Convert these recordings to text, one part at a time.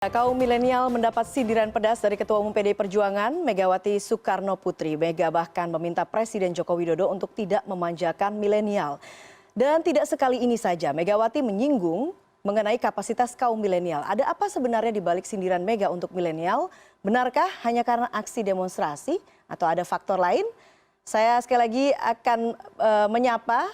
Kaum milenial mendapat sindiran pedas dari Ketua Umum PDI Perjuangan, Megawati Soekarno Putri. Mega bahkan meminta Presiden Joko Widodo untuk tidak memanjakan milenial. Dan tidak sekali ini saja, Megawati menyinggung mengenai kapasitas kaum milenial. Ada apa sebenarnya di balik sindiran Mega untuk milenial? Benarkah hanya karena aksi demonstrasi atau ada faktor lain? Saya sekali lagi akan menyapa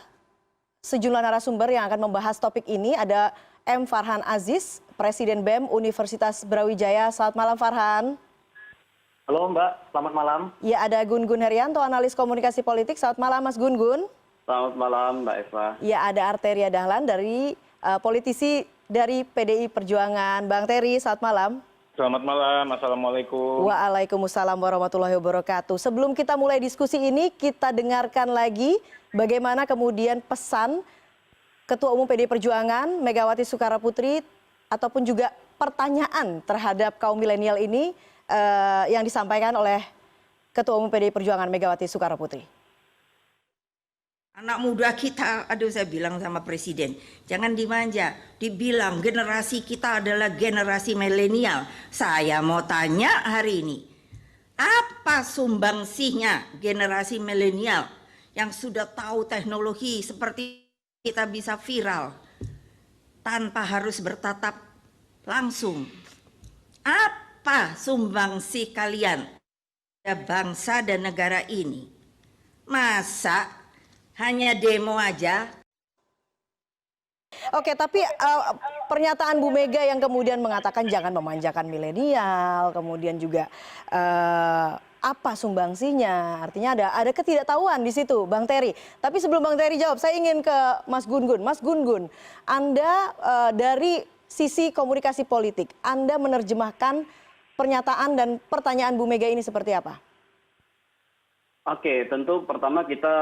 sejumlah narasumber yang akan membahas topik ini. Ada M. Farhan Aziz, Presiden BEM Universitas Brawijaya. Selamat malam Farhan. Halo Mbak, selamat malam. Ya, ada Gun-Gun Herianto, analis komunikasi politik. Selamat malam Mas Gun-Gun. Selamat malam Mbak Eva. Ya, ada Arteria Dahlan dari politisi dari PDI Perjuangan. Bang Terry, selamat malam. Selamat malam, Assalamualaikum. Waalaikumsalam warahmatullahi wabarakatuh. Sebelum kita mulai diskusi ini, kita dengarkan lagi bagaimana kemudian pesan Ketua Umum PDI Perjuangan, Megawati Soekarno Putri, ataupun juga pertanyaan terhadap kaum milenial ini yang disampaikan oleh Ketua Umum PDI Perjuangan, Megawati Soekarno Putri. Anak muda kita, aduh saya bilang sama Presiden, jangan dimanja, dibilang generasi kita adalah generasi milenial. Saya mau tanya hari ini, apa sumbangsihnya generasi milenial yang sudah tahu teknologi seperti kita bisa viral tanpa harus bertatap langsung? Apa sumbangsih kalian pada bangsa dan negara ini? Masa hanya demo aja? Oke, tapi pernyataan Bu Mega yang kemudian mengatakan jangan memanjakan milenial, kemudian juga apa sumbangsinya? Artinya ada ketidaktahuan di situ, Bang Terry. Tapi sebelum Bang Terry jawab, saya ingin ke Mas Gun-Gun. Mas Gun-Gun, Anda dari sisi komunikasi politik, Anda menerjemahkan pernyataan dan pertanyaan Bu Mega ini seperti apa? Oke, tentu pertama kita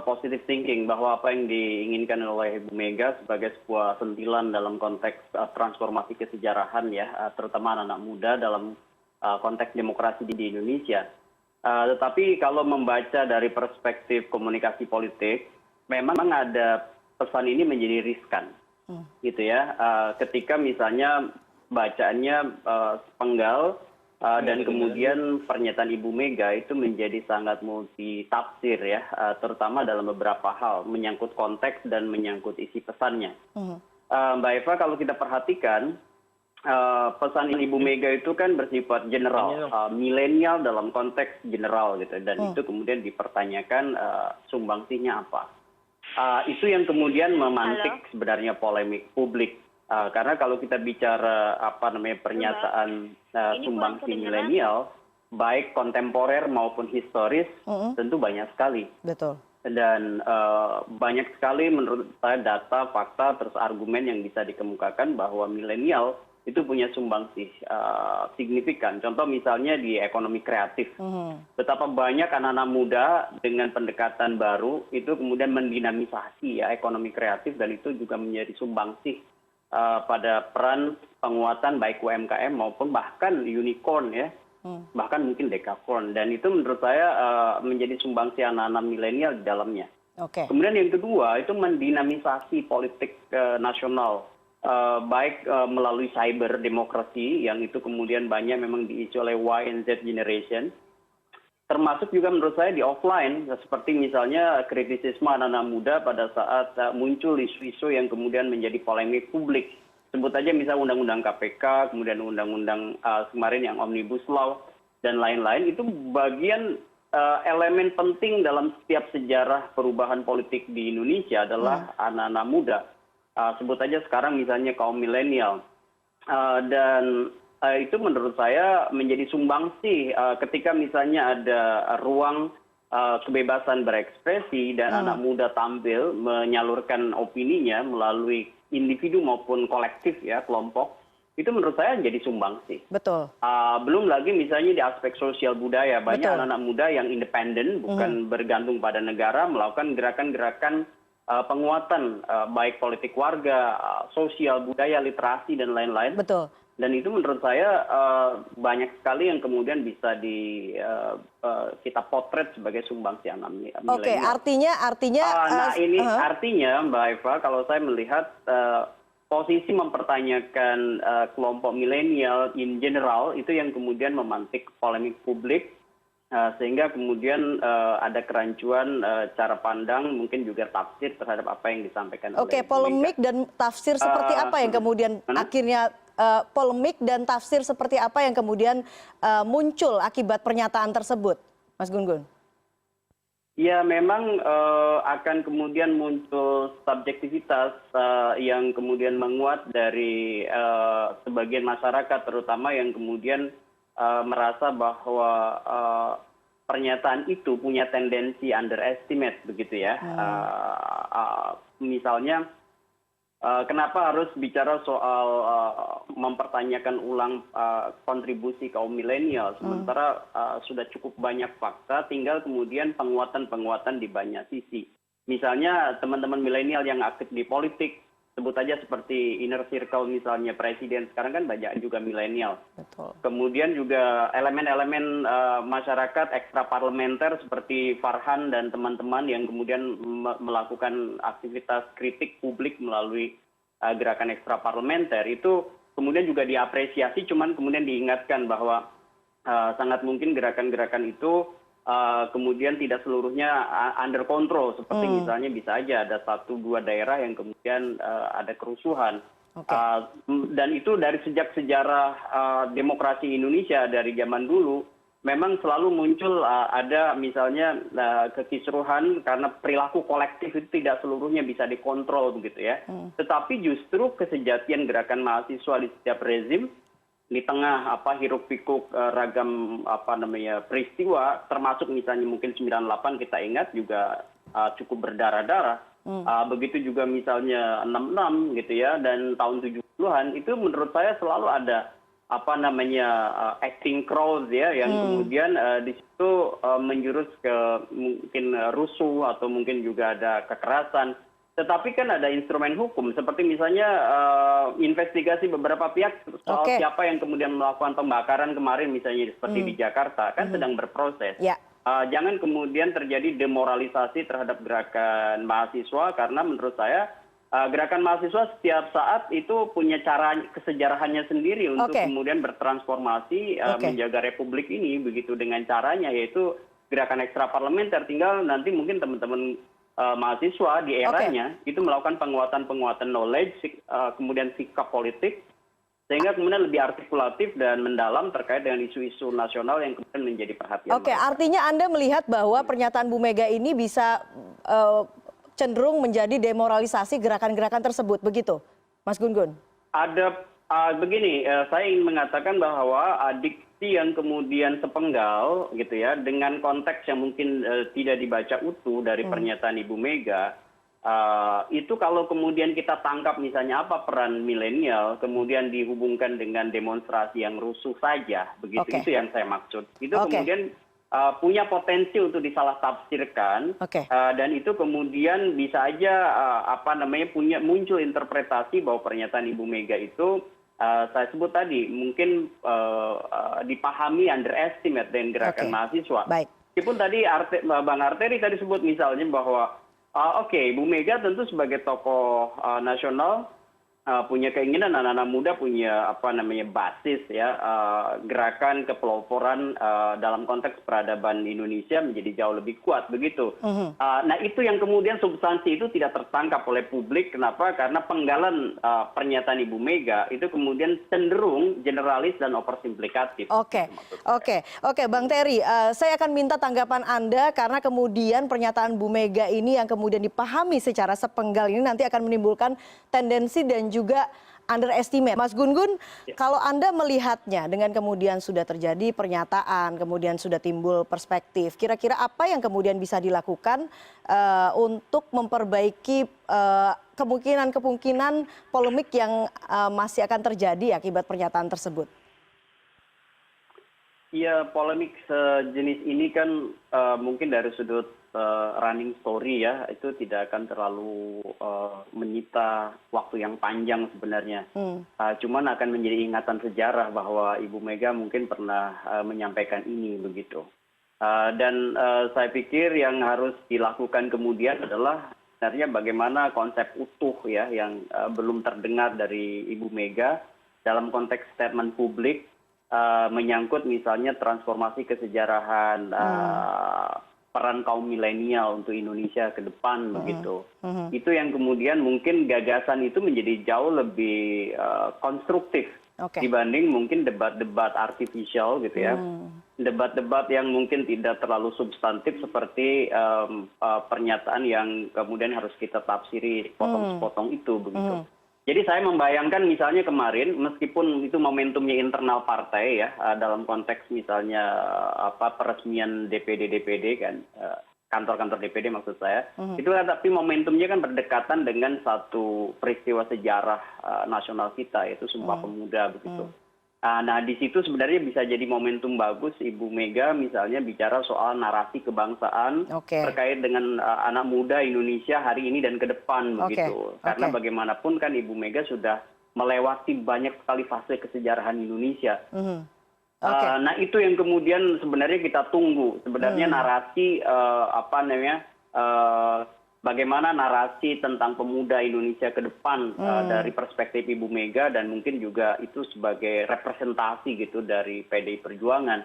positive thinking bahwa apa yang diinginkan oleh Bu Mega sebagai sebuah sentilan dalam konteks transformasi kesejarahan ya, terutama anak-anak muda dalam konteks demokrasi di Indonesia. Tetapi kalau membaca dari perspektif komunikasi politik, memang ada pesan ini menjadi riskan, gitu ya. Ketika misalnya bacaannya sepenggal dan kemudian pernyataan Ibu Mega itu menjadi sangat multitafsir ya, terutama dalam beberapa hal menyangkut konteks dan menyangkut isi pesannya. Mbak Eva, kalau kita perhatikan pesan Ibu Mega itu kan bersifat general, milenial dalam konteks general gitu, dan itu kemudian dipertanyakan sumbangsihnya apa. Itu yang kemudian memantik sebenarnya polemik publik, karena kalau kita bicara pernyataan sumbangsi milenial, baik kontemporer maupun historis, tentu banyak sekali. Betul. Dan banyak sekali menurut saya data, fakta, terus argumen yang bisa dikemukakan bahwa milenial itu punya sumbangsih signifikan. Contoh misalnya di ekonomi kreatif. Betapa banyak anak-anak muda dengan pendekatan baru itu kemudian mendinamisasi ya ekonomi kreatif, dan itu juga menjadi sumbangsih pada peran penguatan baik UMKM maupun bahkan unicorn ya. Bahkan mungkin dekakorn, dan itu menurut saya menjadi sumbangsih anak-anak milenial di dalamnya. Kemudian yang kedua itu mendinamisasi politik nasional, baik melalui cyber demokrasi yang itu kemudian banyak memang diisi oleh Y and Z generation, termasuk juga menurut saya di offline seperti misalnya kritisisme anak-anak muda pada saat muncul isu-isu yang kemudian menjadi polemik publik. Sebut aja misalnya undang-undang KPK, kemudian undang-undang kemarin yang Omnibus Law dan lain-lain, itu bagian elemen penting dalam setiap sejarah perubahan politik di Indonesia adalah anak-anak muda. Sebut aja sekarang misalnya kaum milenial, dan itu menurut saya menjadi sumbangsih ketika misalnya ada ruang kebebasan berekspresi dan anak muda tampil menyalurkan opininya melalui individu maupun kolektif ya, kelompok, itu menurut saya jadi sumbangsih. Betul. Belum lagi misalnya di aspek sosial budaya, banyak anak-anak muda yang independen, bukan bergantung pada negara, melakukan gerakan-gerakan penguatan baik politik warga, sosial, budaya, literasi, dan lain-lain. Betul. Dan itu menurut saya banyak sekali yang kemudian bisa kita potret sebagai sumbangsih anak milenial. Oke, artinya artinya Mbak Eva, kalau saya melihat posisi mempertanyakan kelompok milenial in general itu yang kemudian memantik polemik publik, sehingga kemudian ada kerancuan cara pandang, mungkin juga tafsir terhadap apa yang disampaikan oleh Oke, Bu polemik Mega. dan tafsir seperti apa yang kemudian akhirnya polemik dan tafsir seperti apa yang kemudian muncul akibat pernyataan tersebut, Mas Gun-Gun? Ya, memang akan kemudian muncul subjektivitas yang kemudian menguat dari sebagian masyarakat, terutama yang kemudian merasa bahwa pernyataan itu punya tendensi underestimate begitu ya. Misalnya kenapa harus bicara soal mempertanyakan ulang kontribusi kaum milenial, sementara sudah cukup banyak fakta, tinggal kemudian penguatan-penguatan di banyak sisi. Misalnya teman-teman milenial yang aktif di politik, sebut aja seperti inner circle misalnya presiden, sekarang kan banyak juga milenial. Betul. Kemudian juga elemen-elemen masyarakat ekstraparlementer seperti Farhan dan teman-teman yang kemudian melakukan aktivitas kritik publik melalui gerakan ekstraparlementer, itu kemudian juga diapresiasi, cuman kemudian diingatkan bahwa sangat mungkin gerakan-gerakan itu kemudian tidak seluruhnya under control, seperti misalnya bisa aja ada 1-2 daerah yang kemudian ada kerusuhan. Dan itu dari sejak sejarah demokrasi Indonesia dari zaman dulu, memang selalu muncul ada misalnya kekisruhan karena perilaku kolektif itu tidak seluruhnya bisa dikontrol begitu ya. Tetapi justru kesejatian gerakan mahasiswa di setiap rezim, di tengah hiruk pikuk ragam peristiwa, termasuk misalnya mungkin 98 kita ingat juga cukup berdarah-darah. Begitu juga misalnya 66 gitu ya, dan tahun 70-an itu menurut saya selalu ada acting crowd ya, yang kemudian di situ menjurus ke mungkin rusuh atau mungkin juga ada kekerasan. Tetapi kan ada instrumen hukum, seperti misalnya investigasi beberapa pihak soal siapa yang kemudian melakukan pembakaran kemarin misalnya seperti di Jakarta, kan sedang berproses. Jangan kemudian terjadi demoralisasi terhadap gerakan mahasiswa, karena menurut saya gerakan mahasiswa setiap saat itu punya cara kesejarahannya sendiri untuk kemudian bertransformasi menjaga republik ini begitu dengan caranya, yaitu gerakan ekstraparlementer. Tinggal nanti mungkin teman-teman mahasiswa di eranya itu melakukan penguatan-penguatan knowledge, kemudian sikap politik, sehingga kemudian lebih artikulatif dan mendalam terkait dengan isu-isu nasional yang kemudian menjadi perhatian. Artinya Anda melihat bahwa pernyataan Bu Mega ini bisa cenderung menjadi demoralisasi gerakan-gerakan tersebut, begitu, Mas Gun-Gun? Ada begini, saya ingin mengatakan bahwa diksi yang kemudian sepenggal gitu ya, dengan konteks yang mungkin tidak dibaca utuh dari pernyataan Ibu Mega, itu kalau kemudian kita tangkap misalnya apa peran milenial, kemudian dihubungkan dengan demonstrasi yang rusuh saja, begitu, itu yang saya maksud. Itu kemudian punya potensi untuk disalah tafsirkan, dan itu kemudian bisa aja muncul interpretasi bahwa pernyataan Ibu Mega itu saya sebut tadi mungkin dipahami underestimate dengan gerakan mahasiswa. Meskipun tadi Bang Arteri tadi sebut misalnya bahwa Bu Mega tentu sebagai tokoh nasional punya keinginan anak-anak muda punya basis ya, gerakan kepeloporan dalam konteks peradaban Indonesia menjadi jauh lebih kuat begitu. Nah itu yang kemudian substansi itu tidak tertangkap oleh publik. Kenapa? Karena penggalan pernyataan Ibu Mega itu kemudian cenderung generalis dan oversimplikatif. Oke, Bang Terry, saya akan minta tanggapan Anda karena kemudian pernyataan Bu Mega ini yang kemudian dipahami secara sepenggal ini nanti akan menimbulkan tendensi dan juga underestimate. Mas Gun-Gun, kalau Anda melihatnya dengan kemudian sudah terjadi pernyataan, kemudian sudah timbul perspektif, kira-kira apa yang kemudian bisa dilakukan untuk memperbaiki kemungkinan polemik yang masih akan terjadi akibat pernyataan tersebut? Ya, polemik sejenis ini kan mungkin dari sudut running story ya, itu tidak akan terlalu menyita waktu yang panjang sebenarnya. Cuman akan menjadi ingatan sejarah bahwa Ibu Mega mungkin pernah menyampaikan ini begitu. Dan saya pikir yang harus dilakukan kemudian adalah sebenarnya bagaimana konsep utuh ya yang belum terdengar dari Ibu Mega dalam konteks statement publik menyangkut misalnya transformasi kesejarahan peran kaum milenial untuk Indonesia ke depan begitu. Itu yang kemudian mungkin gagasan itu menjadi jauh lebih konstruktif dibanding mungkin debat-debat artificial gitu ya. Debat-debat yang mungkin tidak terlalu substantif seperti pernyataan yang kemudian harus kita tafsiri potong-potong itu begitu. Jadi saya membayangkan misalnya kemarin meskipun itu momentumnya internal partai ya dalam konteks misalnya peresmian DPD kan kantor-kantor DPD maksud saya itu kan tapi momentumnya kan berdekatan dengan satu peristiwa sejarah nasional kita yaitu Sumpah Pemuda begitu. Nah di situ sebenarnya bisa jadi momentum bagus Ibu Mega misalnya bicara soal narasi kebangsaan terkait dengan anak muda Indonesia hari ini dan ke depan begitu. Karena bagaimanapun kan Ibu Mega sudah melewati banyak sekali fase kesejarahan Indonesia. Nah itu yang kemudian sebenarnya kita tunggu sebenarnya narasi bagaimana narasi tentang pemuda Indonesia ke depan dari perspektif Ibu Mega dan mungkin juga itu sebagai representasi gitu dari PDI Perjuangan.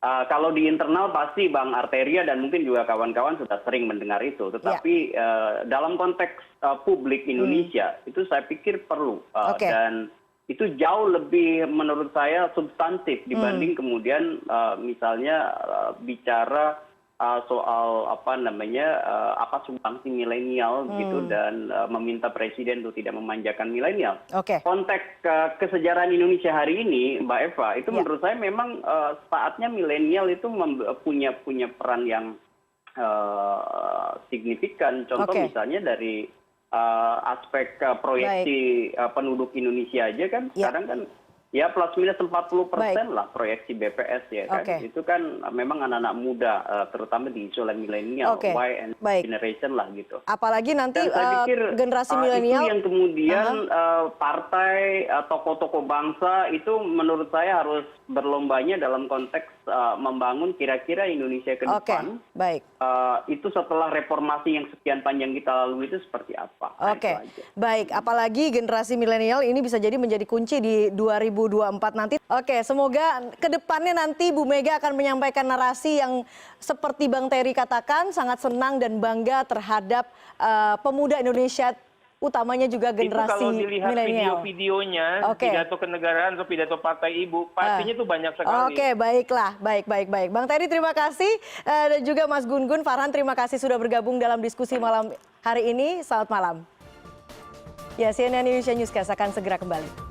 Kalau di internal pasti Bang Arteria dan mungkin juga kawan-kawan sudah sering mendengar itu. Tetapi dalam konteks publik Indonesia itu saya pikir perlu dan itu jauh lebih menurut saya substantif dibanding kemudian misalnya bicara soal apa sumbangsi milenial gitu dan meminta presiden untuk tidak memanjakan milenial. Konteks kesejarahan Indonesia hari ini, Mbak Eva, itu menurut saya memang saatnya milenial itu punya peran yang signifikan. Contoh misalnya dari aspek proyeksi penduduk Indonesia aja kan sekarang kan ya plus minus 40% lah proyeksi BPS ya kan. Itu kan memang anak-anak muda terutama di isolan milenial, Y and generation lah gitu. Apalagi nanti generasi itu milenial yang kemudian partai tokoh-tokoh bangsa itu menurut saya harus berlombanya dalam konteks membangun kira-kira Indonesia ke depan. Itu setelah reformasi yang sekian panjang kita lalui itu seperti apa. Baik, apalagi generasi milenial ini bisa jadi menjadi kunci di 2024 nanti. Semoga ke depannya nanti Bu Mega akan menyampaikan narasi yang seperti Bang Terry katakan sangat senang dan bangga terhadap pemuda Indonesia utamanya juga generasi milenial. Itu kalau dilihat video-videonya, pidato kenegaraan atau pidato partai Ibu, pastinya itu banyak sekali. Baiklah. Baik. Bang Terry terima kasih dan juga Mas Gun-Gun, Farhan terima kasih sudah bergabung dalam diskusi malam hari ini. Selamat malam. Ya, CNN Indonesia Newscast akan segera kembali.